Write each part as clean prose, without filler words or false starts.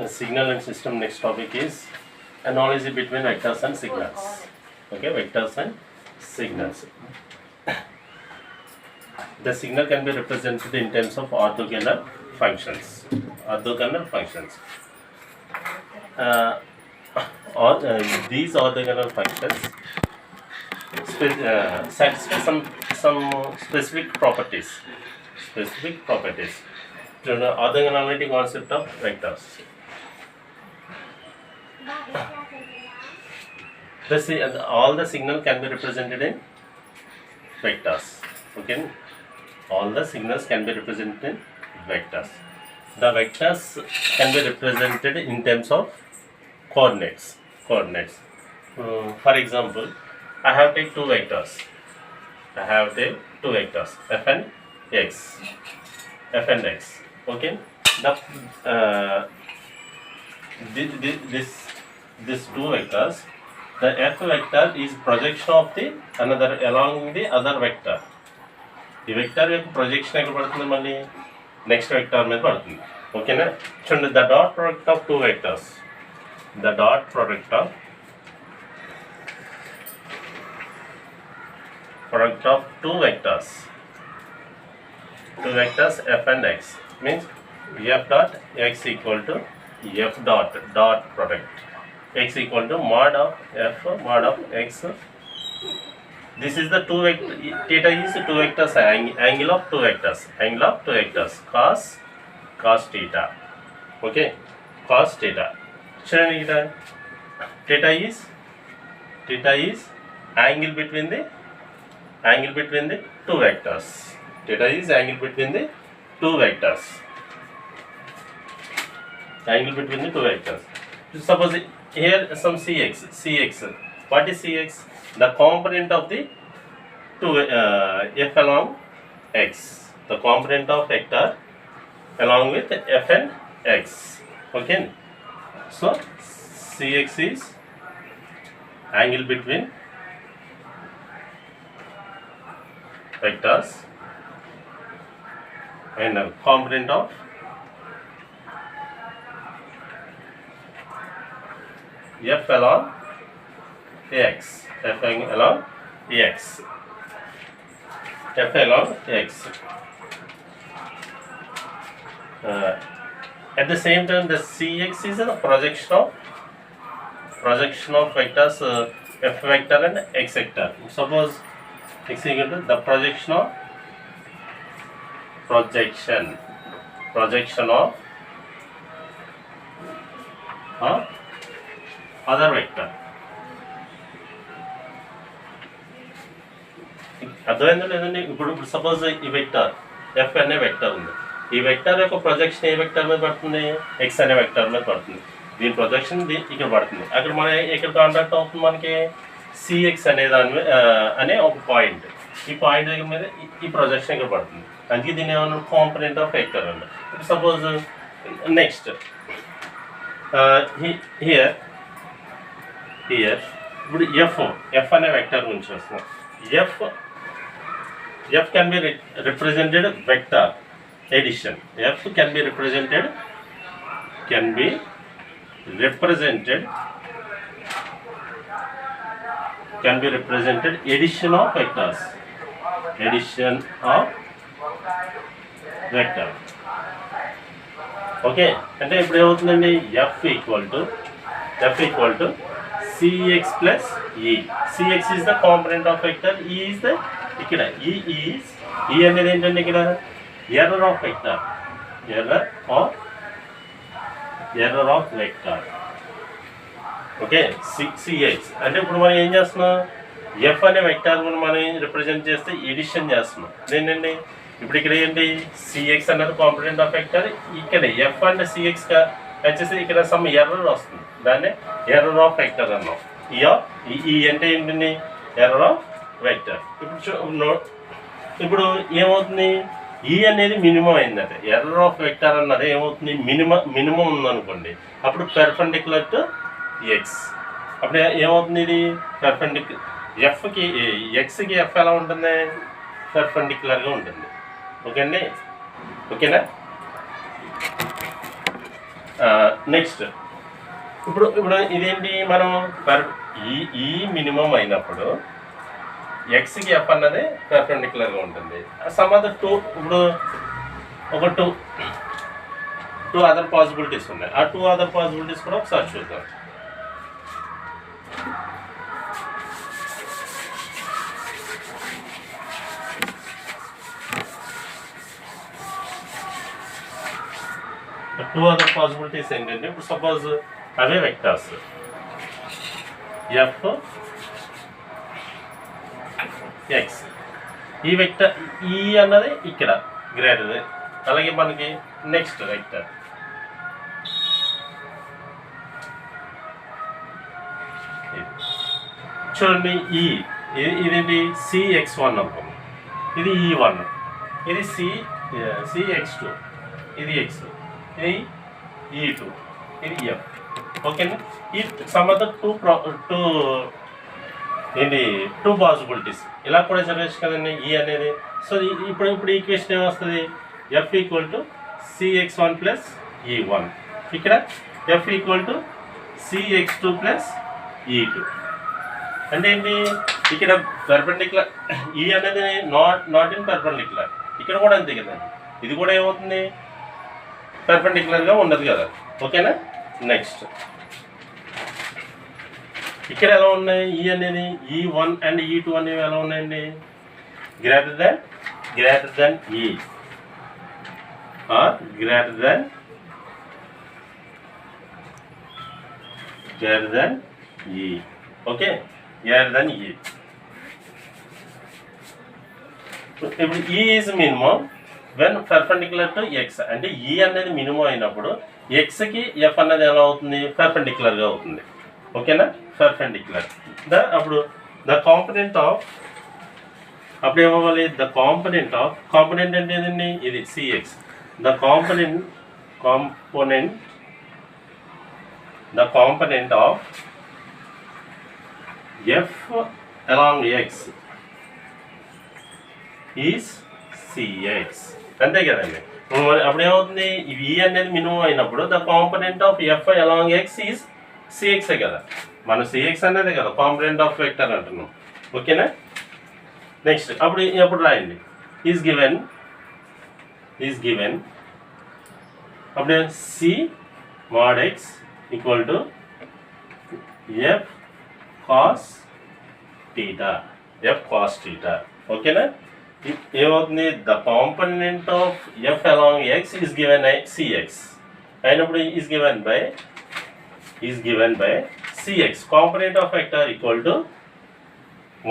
signal and system. Next topic is analogy between vectors and signals. Okay, vectors and signals. The signal can be represented in terms of orthogonal functions. Orthogonal functions. These orthogonal functions satisfy some specific properties. Specific properties. To the orthogonality concept of vectors. All the signal can be represented in vectors. Okay, all the signals can be represented in vectors. The vectors can be represented in terms of coordinates. For example, I have take two vectors. F and x. Okay, this two vectors. The f vector is projection of the another along the other vector. The vector యొక్క projection ఎక్కడ పడుతుంది మళ్ళీ next vector మీద పడుతుంది. ఓకేనా, చూడండి, the dot product of two vectors. The dot product of two vectors f and x means f dot x equal to f dot product x equal to mod of f mod of x. This is the two vector, theta is two vectors, angle of two vectors, cos theta. Okay, cos theta. Theta is angle between the two vectors. Theta is angle between the two vectors. Suppose here some cx. What is cx? The component of the two f along x. The component of vector along with f and x. Okay. So cx is angle between vectors and a component of f along x. At the same time, the cx is a projection of vectors f vector and x vector. Suppose x equal to the projection of other vector. అర్థమైందో లేదండి? ఇప్పుడు suppose ఈ vector F అనే vector ఉంది. ఈ vector యొక్క projection ఏ vector మీద పడుతుంది? ఎక్స్ అనే వెక్టర్ మీద పడుతుంది. దీని ప్రొజెక్షన్ ఇక్కడ పడుతుంది. అక్కడ మన ఇక్కడ కాంటాక్ట్ అవుతుంది మనకి సిఎక్స్ అనే దాని మీద అనే ఒక పాయింట్. ఈ పాయింట్ దగ్గర మీద ఈ ప్రొజెక్షన్ ఇక్కడ పడుతుంది. అందుకే దీన్ని ఏమన్నా కాంపోనెంట్ ఆఫ్ వెక్టర్ అండి. ఇప్పుడు సపోజ్ నెక్స్ట్ హియర్ ఇప్పుడు ఎఫ్ అనే వెక్టర్ నుంచి వస్తున్నాం. F can be represented vector addition. F can be represented addition of vectors. Okay, అంటే ఇప్పుడు ఏమవుతుందండి? F equal to cx plus e. Cx is the component of vector. E is the ఇక్కడ e అనేది ఏంటంటే ఇక్కడ error of vector. Okay, cx అంటే ఇప్పుడు మనం ఏం చేస్తున్నాం? f అనే వెక్టర్ మనం రిప్రజెంట్ చేస్తే ఎడిషన్ చేస్తున్నాం. ఏంటండి ఇప్పుడు ఇక్కడ ఏంటి? cx అన్నది కాంపోనెంట్ ఆఫ్ వెక్టర్. ఇక్కడ f అండ్ cx వచ్చేసి ఇక్కడ సమ్ ఎర్రర్ వస్తుంది. దాన్ని ఎర్రర్ ఆఫ్ వెక్టర్ అన్నాం. ఈ అంటే ఏంటండి? Error of vector. ఇప్పుడు ఏమవుతుంది? ఈ అనేది మినిమం అయిందంటే ఎర్రర్ ఆఫ్ వెక్టర్ అన్నది ఏమవుతుంది? మినిమం ఉందనుకోండి, అప్పుడు పెర్పెండిక్యులర్ టు ఎక్స్. అప్పుడు ఏమవుతుంది? ఇది పెర్పెండిక్యులర్ ఎఫ్కి ఎక్స్కి ఎఫ్ ఎలా ఉంటుంది? పెర్పెండిక్యులర్గా ఉంటుంది. ఓకే అండి, ఓకేనా? నెక్స్ట్ ఇప్పుడు ఇప్పుడు ఇదేంటి మనం ఈ మినిమం అయినప్పుడు ఎక్స్కి ఎఫ్ అన్నది పెర్పెండిక్యులర్గా ఉంటుంది. సమ్ అదర్ ఇప్పుడు ఒక టూ అదర్ పాసిబిలిటీస్ ఉన్నాయి. ఆ 2 అదర్ పాసిబిలిటీస్ కూడా ఒకసారి చూద్దాం. టూ అదర్ పాసిబిలిటీస్ ఏంటంటే, ఇప్పుడు సపోజ్ అవే వెక్టార్స్ ఎఫ్ ఎక్స్, ఈ వెక్టర్ ఈ అన్నది ఇక్కడ గ్రేటర్, అలాగే మనకి నెక్స్ట్ వెక్టర్ చూడండి ఇదేంటి సిX1 అనుకోండి, ఇది E1, ఇది సిX2, ఇది X, ఇది E2, ఇది F. ఓకేనా? ఈ సమ్ టూ పాసిబిలిటీస్ ఇలా కూడా జరగచ్చు కదండి ఈ అనేది. సో ఇప్పుడు ఈక్వేషన్ ఏమొస్తుంది? ఎఫ్ ఈక్వల్ టు సిX1 ప్లస్ E1, ఇక్కడ ఎఫ్ ఈక్వల్ టు సిX2 ప్లస్ E2. అంటే ఏంటి? ఇక్కడ పెర్పెండిక్యులర్ ఈ అనేది నాట్ ఇన్ పెర్పెండిక్యులర్, ఇక్కడ కూడా అంతే కదండి. ఇది కూడా ఏమవుతుంది? పెర్పెండిక్యులర్గా ఉండదు కదా. ఓకేనా? నెక్స్ట్ ఇక్కడ ఎలా ఉన్నాయి? ఈ అనేది E1 అండ్ E2 అనేవి ఎలా ఉన్నాయండి? Greater than E or greater than E. Okay, greater than E. ఇప్పుడు E is minimum when perpendicular to x. అంటే E అనేది మినిమం అయినప్పుడు ఎక్స్కి ఎఫ్ అనేది ఎలా అవుతుంది? పర్పెండిక్యులర్గా అవుతుంది. ఓకేనా? పర్పెండిక్యులర్ అప్పుడు ద కాంపొనెంట్ ఆఫ్, అప్పుడు ఏమవ్వాలి? ద కాంపొనెంట్ అంటే ఏదండి? ఇది c x. The component of f along x is c x. అంతే కదండి. అప్పుడు ఏమవుతుంది? ఈ అనేది మినిమం అయినప్పుడు the component of f along x is సిఎక్సే కదా. మన సిఎక్స్ అనేది కదా కాంపొనెంట్ ఆఫ్ వెక్టర్ అంటున్నాం. ఓకేనా? నెక్స్ట్ అప్పుడు రాయండి ఈజ్ గివెన్ అప్పుడు c mod x equal to f cos theta. ఓకేనా? ఏమవుతుంది? The component of f along x is given c x అయినప్పుడు is given by c x. Component of vector equal to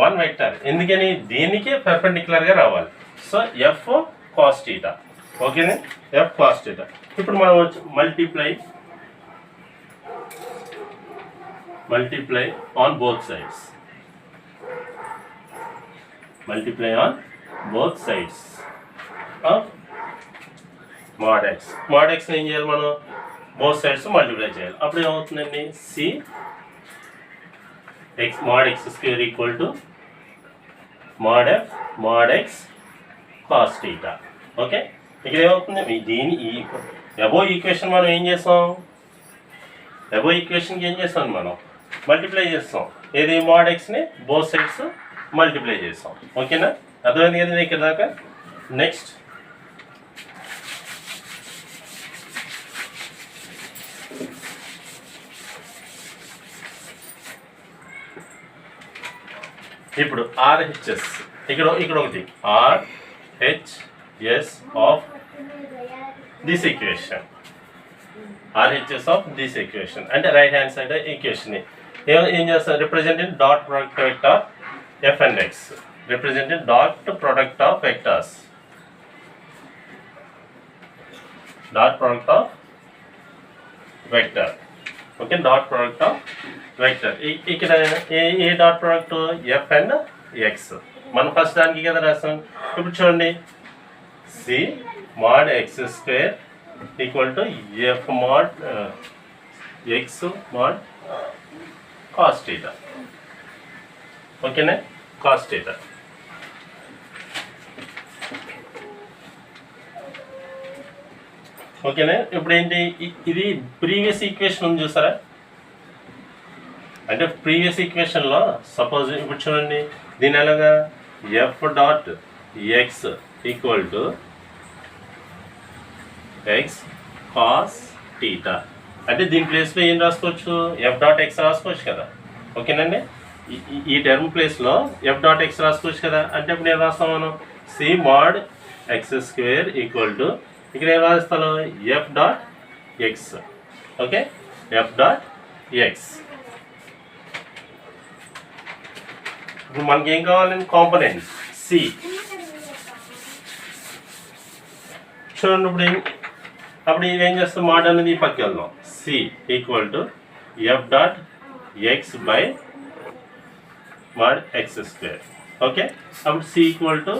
1 vector. ఎందుకని? దీనికి పెర్పెండిక్యులర్గా రావాలి. So f cos theta. ఓకేనా? F cos theta. ఇప్పుడు మనం multiply on both sides. Of mod x. mod x ఏం చేయాలి? మనం బోత్ సైడ్స్ మల్టిప్లై చేయాలి. అప్పుడు ఏమవుతుందండి? C x mod x square equal to mod f mod x cos theta. Okay, ఇక్కడ ఏమవుతుంది? దీని అబోవ్ ఈక్వేషన్ మనం ఏం చేస్తాం? అబోవ్ ఈక్వేషన్కి ఏం చేస్తాం? మనం మల్టిప్లై చేస్తాం. ఏది? mod xని బోత్ సైడ్స్ మల్టిప్లై చేస్తాం. ఓకేనా? అర్థమైంది కదా ఇక్కడ దాకా? నెక్స్ట్ ఇప్పుడు RHS ఇక్కడ ఒకటి RHS of this equation. RHS of this equation అంటే రైట్ హ్యాండ్ సైడ్ ఈక్వేషన్ ఏం చేస్తాం? Representing dot product vector f and x. Representing dot product of vectors. Dot product of vector. Okay, dot product of vector. ఇక్కడ ఏ dot product? F and x. మనం first దానికి కదా రాస్తాం. ఇప్పుడు చూడండి, c mod x square equal to f mod x mod cos theta. ఓకేనా? cos theta. ఓకేనా. ఇప్పుడు ఏంటి, ఇది ప్రీవియస్ ఈక్వేషన్ ఉంది చూసారా, అంటే ప్రీవియస్ ఈక్వేషన్లో సపోజ్ ఇప్పుడు చూడండి, దీని ఎలాగా F dot X equal to X cos theta, అంటే దీని ప్లేస్లో ఏం రాసుకోవచ్చు, ఎఫ్ డాట్ ఎక్స్ రాసుకోవచ్చు కదా. ఓకేనండి, ఈ టర్మ్ ప్లేస్లో ఎఫ్ డాట్ ఎక్స్ రాసుకోవచ్చు కదా. అంటే ఇప్పుడు నేను రాస్తాను మనం c mod x square equal to, ఇక్కడ ఏం రాస్తాను f dot x. Okay, f dot x. ఇప్పుడు మనకి ఏం కావాలండి, కాంపోనెంట్స్ సి. చూడండి అప్పుడు ఏం చేస్తాం, మాడ్ అనేది పక్కకి వెళ్దాం, c equal to f dot x by mod x square. Okay, అప్పుడు c equal to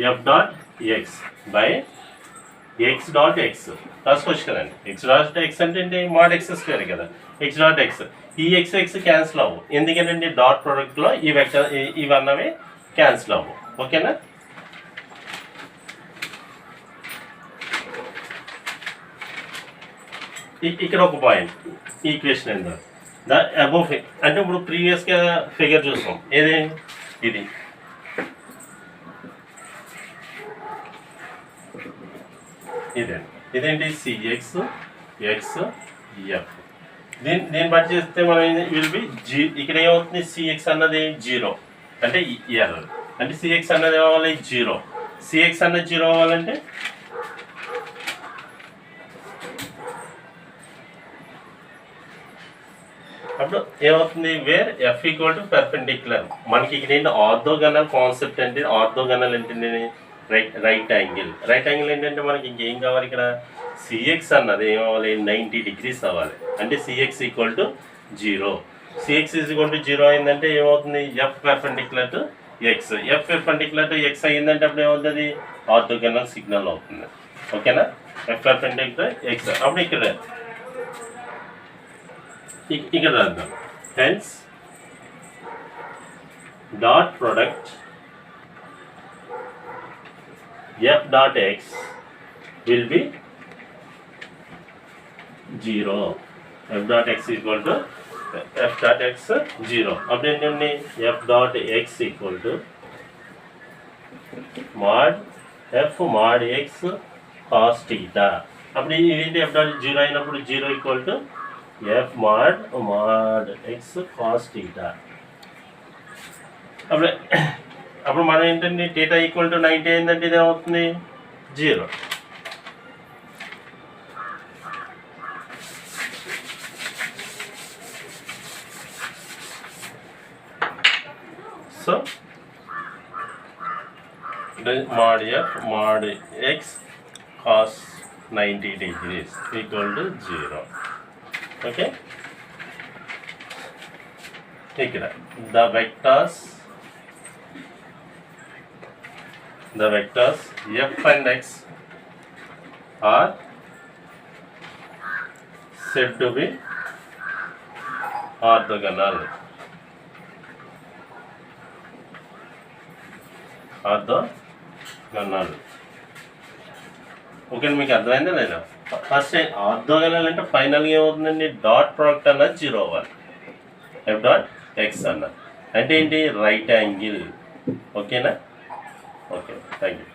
f dot x by x dot x రాసుకోవచ్చు కదండి. ఎక్స్ డాట్ ఎక్స్ అంటే ఏంటి, మాడ్ ఎక్స్ స్క్వేర్ కదా. ఎక్స్ డాట్ ఎక్స్, ఈ ఎక్స్ ఎక్స్ క్యాన్సిల్ అవ్వు, ఎందుకంటే dot ప్రోడక్ట్లో ఈ వెక్టర్ ఇవన్నవి క్యాన్సిల్ అవ్వు. ఓకేనా. ఇక్కడ ఒక పాయింట్, ఈక్వేషన్ ఏందో ద అబోవ్ అంటే ఇప్పుడు ప్రీవియస్గా ఫిగర్ చూసాం, ఏది ఇది ఇదేంటి సిఎక్స్ ఎక్స్ ఎఫ్. దీన్ని బట్టి చేస్తే మనం విల్ బి జీ. ఇక్కడ ఏమవుతుంది, సిఎక్స్ అన్నది 0 అంటే ఎర్రర్, అంటే సిఎక్స్ అన్నది ఏమవ్వాలి 0. సిఎక్స్ అన్నది 0 అవ్వాలంటే అప్పుడు ఏమవుతుంది, where f equal to perpendicular. మనకి ఇక్కడ ఏంటి ఆర్థోగనల్ కాన్సెప్ట్, అంటే ఆర్థోగనల్ ఏంటంటే రైట్ యాంగిల్. రైట్ యాంగిల్ ఏంటంటే మనకి ఇంకేం కావాలి, ఇక్కడ సిఎక్స్ అన్నది ఏమవ్వాలి 90 degrees అవ్వాలి, అంటే CX equal to 0. CX equal to 0 అయిందంటే ఏమవుతుంది, F perpendicular to X. F perpendicular to X అయిందంటే అప్పుడు ఏమవుతుంది, ఆర్థోగనల్ సిగ్నల్ అవుతుంది. ఓకేనా, ఎఫ్ పెర్పెండిక్యులర్ ఎక్స్. అప్పుడు ఇక్కడ రాద్దాం, hence dot product f dot x will be 0. f dot x equal to f dot x 0. అప్పుడు ఏంటండి, f dot x equal to mod f mod x cos theta. అప్పుడు ఇదేంటి, f dot 0 అయినప్పుడు 0 equal to f mod x cos theta. అప్పుడు మనం ఏంటండి, theta equal to 90 అయిందంటే ఇది ఏమవుతుంది 0. So mod f mod x cos 90 degrees equal to 0. Okay, ఇక్కడ the vectors f and x are said to be orthogonal. Okay, మీకు అర్థమైందా లేదా? ఫస్ట్ ఆర్థోగనల్ అంటే ఫైనల్గా ఏమవుతుందండి, డాట్ ప్రోడక్ట్ అన్నది 0 అవ్వాలి, ఎఫ్ డాట్ ఎక్స్ అన్నది అంటే ఏంటి, రైట్ యాంగిల్. ఓకేనా. Okay, thank you.